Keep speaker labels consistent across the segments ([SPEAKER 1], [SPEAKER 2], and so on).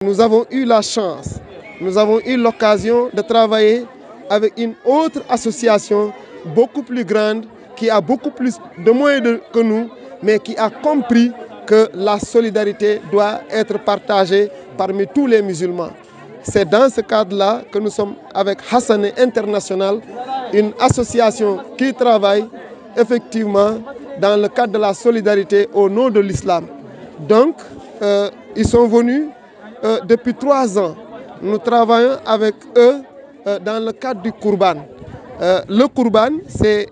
[SPEAKER 1] Nous avons eu la chance, nous avons eu l'occasion de travailler avec une autre association beaucoup plus grande, qui a beaucoup plus de moyens que nous, mais qui a compris que la solidarité doit être partagée parmi tous les musulmans. C'est dans ce cadre-là que nous sommes avec Hassané International, une association qui travaille effectivement dans le cadre de la solidarité au nom de l'islam. Donc, ils sont venus depuis 3 ans. Nous travaillons avec eux dans le cadre du Kourban. Le Kourban, c'est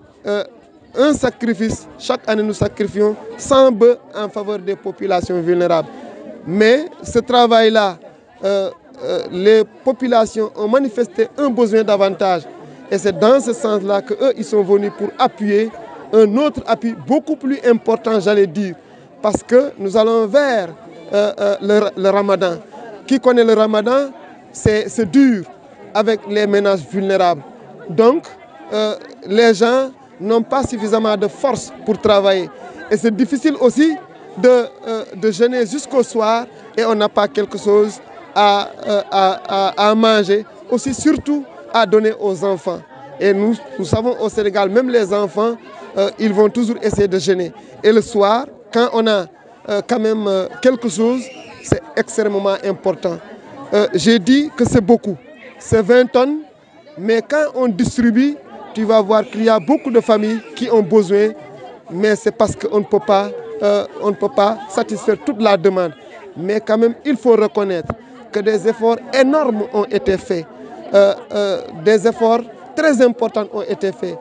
[SPEAKER 1] un sacrifice. Chaque année, nous sacrifions 100 bœufs en faveur des populations vulnérables. Mais ce travail-là, les populations ont manifesté un besoin davantage. Et c'est dans ce sens-là qu'eux, ils sont venus pour appuyer un autre appui beaucoup plus important, j'allais dire. Parce que nous allons vers le Ramadan. Qui connaît le Ramadan, c'est dur avec les ménages vulnérables. Donc, les gens n'ont pas suffisamment de force pour travailler. Et c'est difficile aussi de jeûner jusqu'au soir et on n'a pas quelque chose à manger. Aussi, surtout, à donner aux enfants. Et nous savons au Sénégal, même les enfants, ils vont toujours essayer de jeûner. Et le soir, quand on a quand même quelque chose, c'est extrêmement important. J'ai dit que c'est beaucoup, c'est 20 tonnes, mais quand on distribue, tu vas voir qu'il y a beaucoup de familles qui ont besoin, mais c'est parce qu'on ne peut pas satisfaire toute la demande. Mais quand même, il faut reconnaître que des efforts énormes ont été faits, des efforts très importants ont été faits.